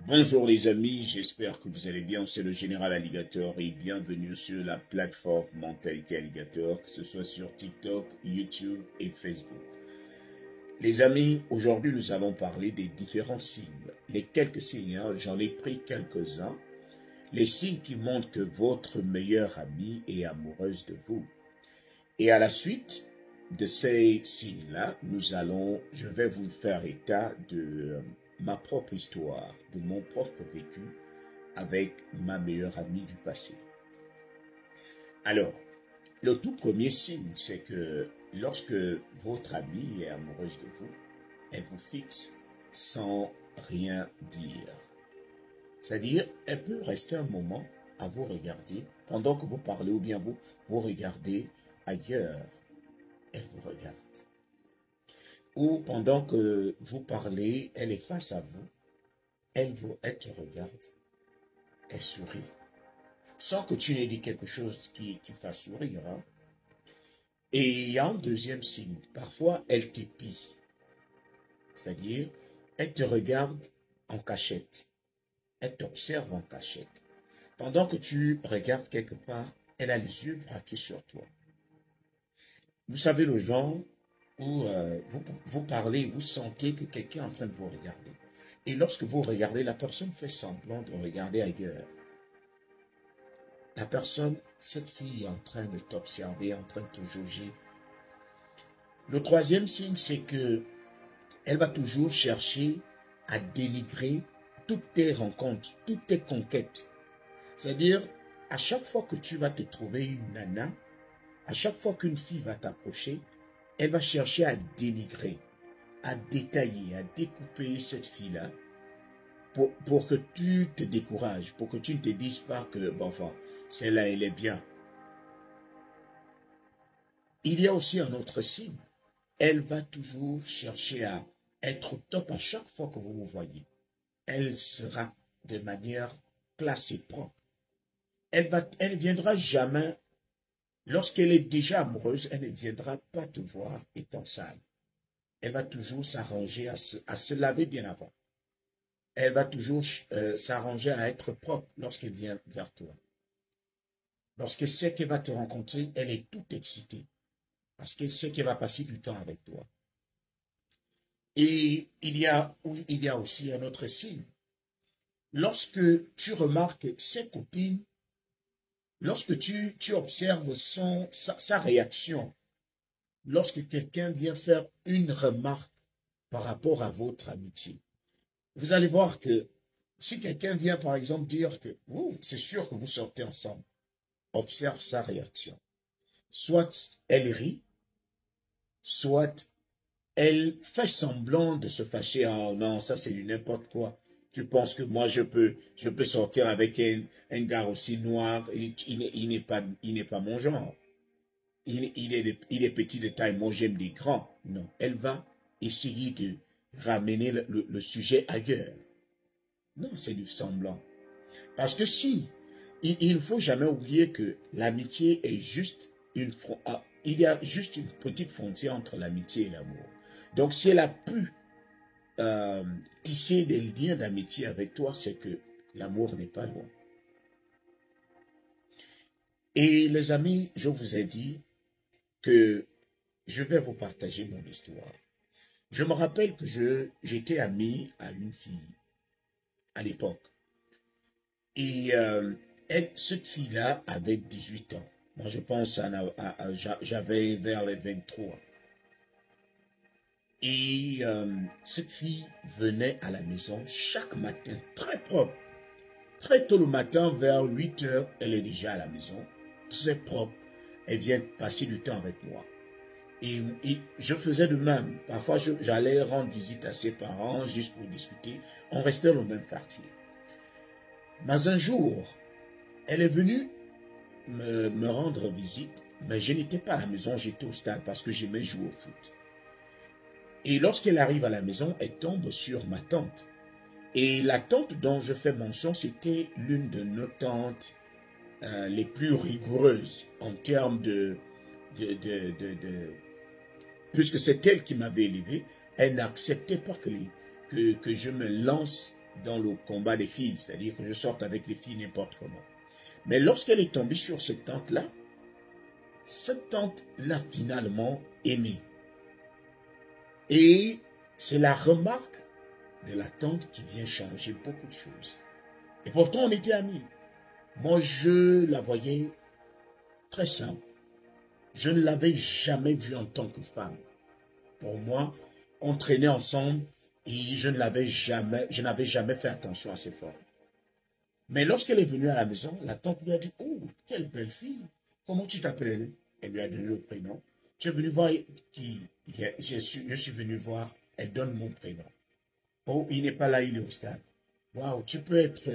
Bonjour les amis, j'espère que vous allez bien. C'est le Général Alligator et bienvenue sur la plateforme Mentalité Alligator, que ce soit sur TikTok, YouTube et Facebook. Les amis, aujourd'hui nous allons parler des différents signes. Les quelques signes, j'en ai pris quelques-uns. Les signes qui montrent que votre meilleure amie est amoureuse de vous. Et à la suite de ces signes-là, je vais vous faire état de ma propre histoire, de mon propre vécu avec ma meilleure amie du passé. Alors, le tout premier signe, c'est que lorsque votre amie est amoureuse de vous, elle vous fixe sans rien dire. C'est-à-dire, elle peut rester un moment à vous regarder pendant que vous parlez ou bien vous regardez ailleurs. Elle vous regarde. Ou pendant que vous parlez, elle est face à vous, elle te regarde, elle sourit, sans que tu n'aies dit quelque chose qui fasse sourire. Hein. Et il y a un deuxième signe, parfois elle t'épie, c'est-à-dire elle te regarde en cachette, elle t'observe en cachette. Pendant que tu regardes quelque part, elle a les yeux braqués sur toi. Vous savez le genre où vous parlez, vous sentez que quelqu'un est en train de vous regarder. Et lorsque vous regardez, la personne fait semblant de regarder ailleurs. La personne, cette fille est en train de t'observer, en train de te juger. Le troisième signe, c'est que elle va toujours chercher à dénigrer toutes tes rencontres, toutes tes conquêtes. C'est-à-dire, à chaque fois que tu vas te trouver une nana, à chaque fois qu'une fille va t'approcher, elle va chercher à dénigrer, à détailler, à découper cette fille-là pour que tu te décourages, pour que tu ne te dises pas que, bon, enfin, celle-là, elle est bien. Il y a aussi un autre signe. Elle va toujours chercher à être au top à chaque fois que vous vous voyez. Elle sera de manière classée, propre. Elle ne viendra jamais. Lorsqu'elle est déjà amoureuse, elle ne viendra pas te voir étant sale. Elle va toujours s'arranger à se laver bien avant. Elle va toujours s'arranger à être propre lorsqu'elle vient vers toi. Lorsqu'elle sait qu'elle va te rencontrer, elle est toute excitée. Parce qu'elle sait qu'elle va passer du temps avec toi. Et il y a aussi un autre signe. Lorsque tu remarques ses copines, lorsque tu observes sa réaction, lorsque quelqu'un vient faire une remarque par rapport à votre amitié, vous allez voir que si quelqu'un vient par exemple dire que c'est sûr que vous sortez ensemble, observe sa réaction. Soit elle rit, soit elle fait semblant de se fâcher. Ah non, ça c'est du n'importe quoi. Tu penses que moi je peux sortir avec un gars aussi noir, il n'est pas mon genre. Il est petit de taille, moi j'aime des grands. Non, elle va essayer de ramener le sujet ailleurs. Non, c'est du semblant. Parce que si, il ne faut jamais oublier que l'amitié est juste il y a juste une petite frontière entre l'amitié et l'amour. Donc si elle a pu tisser des liens d'amitié avec toi, c'est que l'amour n'est pas loin. Et les amis, je vous ai dit que je vais vous partager mon histoire. Je me rappelle que j'étais ami à une fille à l'époque. Et cette fille-là avait 18 ans. Moi, je pense j'avais vers les 23. Et cette fille venait à la maison chaque matin, très propre. Très tôt le matin, vers 8 heures, elle est déjà à la maison, très propre. Elle vient passer du temps avec moi. Et je faisais de même. Parfois, j'allais rendre visite à ses parents, juste pour discuter. On restait dans le même quartier. Mais un jour, elle est venue me rendre visite, mais je n'étais pas à la maison, j'étais au stade parce que j'aimais jouer au foot. Et lorsqu'elle arrive à la maison, elle tombe sur ma tante. Et la tante dont je fais mention, c'était l'une de nos tantes les plus rigoureuses en termes puisque c'est elle qui m'avait élevé, elle n'acceptait pas que je me lance dans le combat des filles, c'est-à-dire que je sorte avec les filles n'importe comment. Mais lorsqu'elle est tombée sur cette tante-là l'a finalement aimée. Et c'est la remarque de la tante qui vient changer beaucoup de choses. Et pourtant, on était amis. Moi, je la voyais très simple. Je ne l'avais jamais vue en tant que femme. Pour moi, on traînait ensemble et je n'avais jamais fait attention à ses formes. Mais lorsqu'elle est venue à la maison, la tante lui a dit, « Oh, quelle belle fille! Comment tu t'appelles ?» Elle lui a donné le prénom. « Tu es venu voir qui? » Je suis venu voir. Elle donne mon prénom. « Oh, il n'est pas là, il est au stade. »« Waouh, tu peux être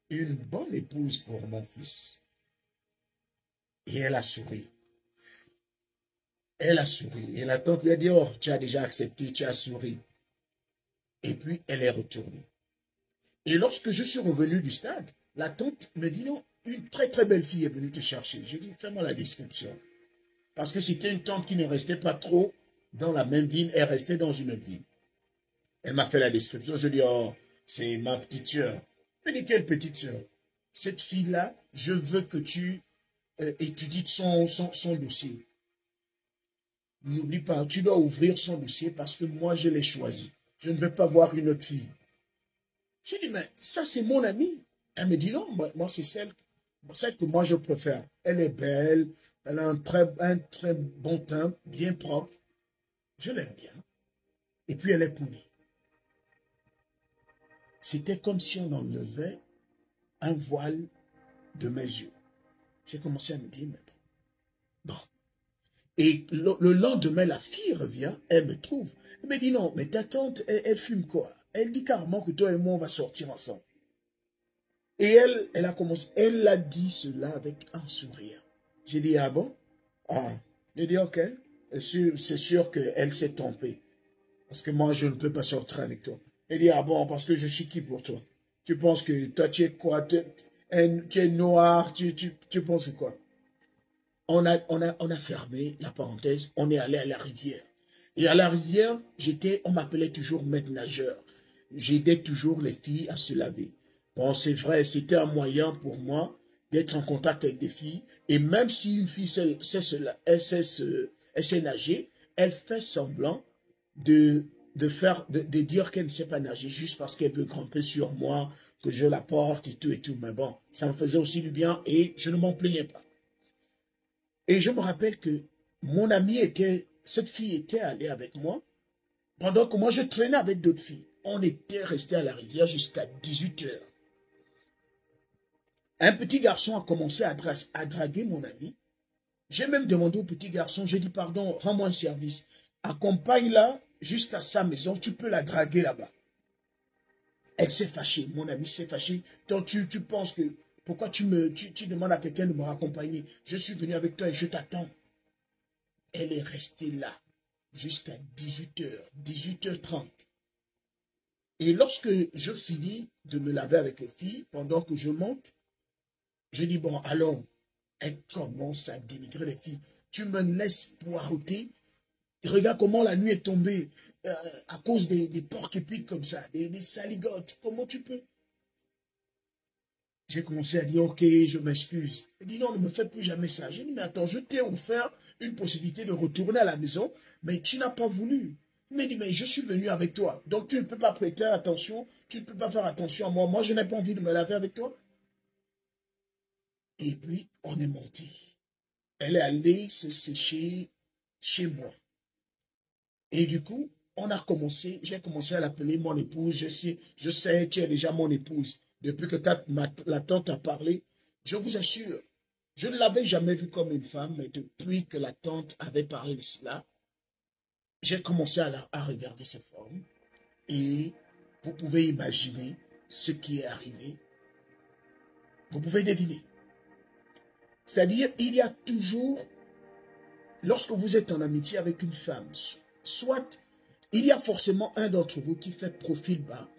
une bonne épouse pour mon fils. » Et elle a souri. Elle a souri. Et la tante lui a dit, « Oh, tu as déjà accepté, tu as souri. » Et puis, elle est retournée. Et lorsque je suis revenu du stade, la tante me dit, « Non, une très très belle fille est venue te chercher. » Je dis, « Fais-moi la description. » Parce que c'était une tante qui ne restait pas trop dans la même ville, elle restait dans une autre ville. Elle m'a fait la description. Je dis, « Oh, c'est ma petite sœur. » Elle dit, « Quelle petite sœur? Cette fille-là, je veux que tu étudies son dossier. N'oublie pas, tu dois ouvrir son dossier parce que moi, je l'ai choisi. Je ne veux pas voir une autre fille. » Je dis, « Mais ça, c'est mon amie. » Elle me dit, « Non, moi c'est celle que moi, je préfère. Elle est belle, elle a un très bon teint, bien propre. Je l'aime bien. Et puis, elle est polie. » C'était comme si on enlevait un voile de mes yeux. J'ai commencé à me dire, « Mais bon. » Et le lendemain, la fille revient, elle me trouve. Elle me dit, « Non, mais ta tante, elle fume quoi? Elle dit carrément que toi et moi, on va sortir ensemble. » Et elle a dit cela avec un sourire. J'ai dit, « Ah bon? » Ah, j'ai dit, « Ok. » C'est sûr qu'elle s'est trompée. Parce que moi, je ne peux pas sortir avec toi. Elle dit, « Ah bon, parce que je suis qui pour toi? Tu penses que toi, tu es quoi? Tu es noir, tu penses quoi? » On a fermé la parenthèse, on est allé à la rivière. Et à la rivière, on m'appelait toujours maître nageur. J'aidais toujours les filles à se laver. Bon, c'est vrai, c'était un moyen pour moi d'être en contact avec des filles. Et même si une fille sait nager, elle fait semblant de dire qu'elle ne sait pas nager juste parce qu'elle veut grimper sur moi, que je la porte et tout et tout. Mais bon, ça me faisait aussi du bien et je ne m'en plaignais pas. Et je me rappelle que cette fille était allée avec moi, pendant que moi je traînais avec d'autres filles. On était resté à la rivière jusqu'à 18 heures. Un petit garçon a commencé à draguer mon ami. J'ai même demandé au petit garçon, j'ai dit, pardon, rends-moi un service. Accompagne-la jusqu'à sa maison, tu peux la draguer là-bas. Elle s'est fâchée, mon ami s'est fâché. Donc tu penses que, pourquoi tu demandes à quelqu'un de me raccompagner? Je suis venu avec toi et je t'attends. Elle est restée là jusqu'à 18h, 18h30. Et lorsque je finis de me laver avec les filles, pendant que je monte, je dis, bon, allons. Elle commence à dénigrer les filles. Tu me laisses poireauter. Regarde comment la nuit est tombée à cause des porcs épiques comme ça, des saligotes. Comment tu peux? J'ai commencé à dire, ok, je m'excuse. Elle dit, non, ne me fais plus jamais ça. J'ai dit, mais attends, je t'ai offert une possibilité de retourner à la maison, mais tu n'as pas voulu. Il m'a dit, mais je suis venu avec toi. Donc tu ne peux pas prêter attention, tu ne peux pas faire attention à moi. Moi, je n'ai pas envie de me laver avec toi. Et puis, on est monté. Elle est allée se sécher chez moi. Et du coup, j'ai commencé à l'appeler mon épouse. Je sais, tu es déjà mon épouse. Depuis que la tante a parlé, je vous assure, je ne l'avais jamais vue comme une femme, mais depuis que la tante avait parlé de cela, j'ai commencé à regarder ses formes. Et vous pouvez imaginer ce qui est arrivé. Vous pouvez deviner. C'est-à-dire, il y a toujours, lorsque vous êtes en amitié avec une femme, soit il y a forcément un d'entre vous qui fait profil bas,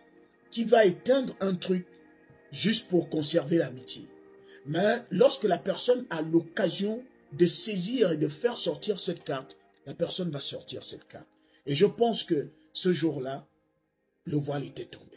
qui va éteindre un truc juste pour conserver l'amitié. Mais lorsque la personne a l'occasion de saisir et de faire sortir cette carte, la personne va sortir cette carte. Et je pense que ce jour-là, le voile était tombé.